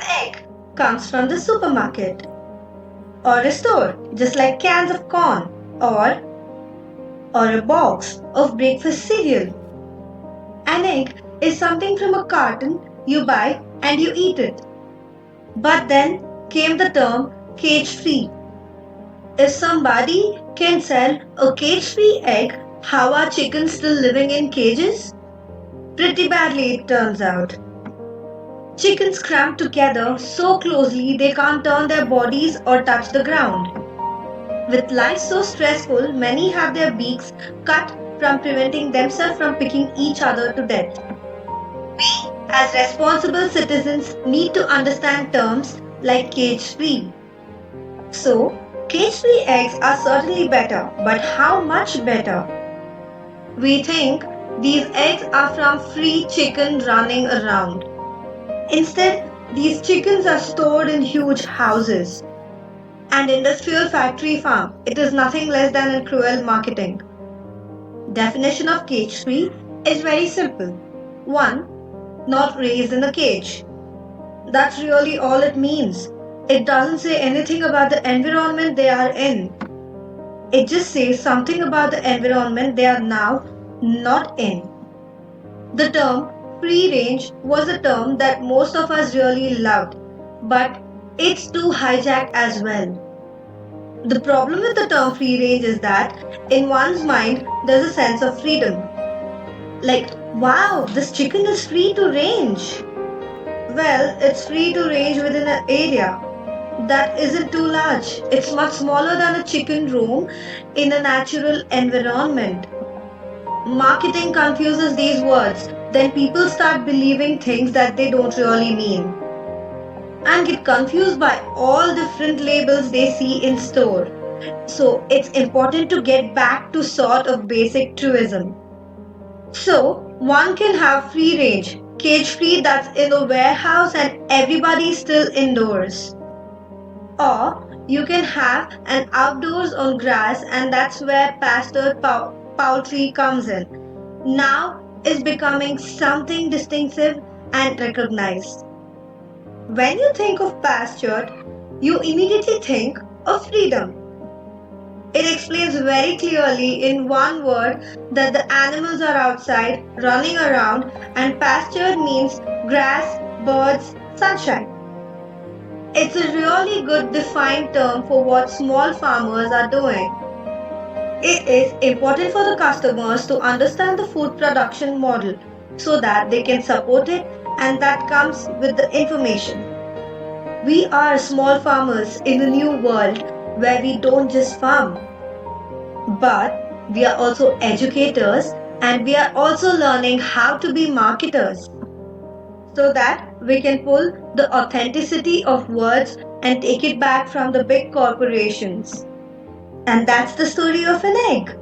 egg comes from the supermarket or a store, just like cans of corn or a box of breakfast cereal. An egg is something from a carton you buy and you eat it. But then came the term cage free. If somebody can sell a cage free egg, how are chickens still living in cages? Pretty badly, it turns out. Chickens cramp together so closely they can't turn their bodies or touch the ground. With life so stressful, many have their beaks cut from preventing themselves from picking each other to death. We, as responsible citizens, need to understand terms like cage free. So, cage free eggs are certainly better, but how much better? We think these eggs are from free chicken running around. Instead, these chickens are stored in huge houses. An industrial factory farm. It is nothing less than a cruel marketing. Definition of cage free is very simple. 1. Not raised in a cage. That's really all it means. It doesn't say anything about the environment they are in. It just says something about the environment they are now not in. The term free range was a term that most of us really loved, but it's too hijacked as well. The problem with the term free range is that in one's mind there's a sense of freedom. Like, wow, this chicken is free to range. Well, it's free to range within an area that isn't too large. It's much smaller than a chicken room in a natural environment. Marketing confuses these words, then people start believing things that they don't really mean and get confused by all different labels they see in store. So it's important to get back to sort of basic truism. So one can have free range, cage free that's in a warehouse and everybody's still indoors. Or you can have an outdoors on grass and that's where pastured poultry comes in. Now is becoming something distinctive and recognized. When you think of pastured, you immediately think of freedom. It explains very clearly in one word that the animals are outside, running around, and pastured means grass, birds, sunshine. It's a really good defined term for what small farmers are doing. It is important for the customers to understand the food production model so that they can support it, and that comes with the information. We are small farmers in a new world where we don't just farm, but we are also educators and we are also learning how to be marketers so that we can pull the authenticity of words and take it back from the big corporations. And that's the story of an egg.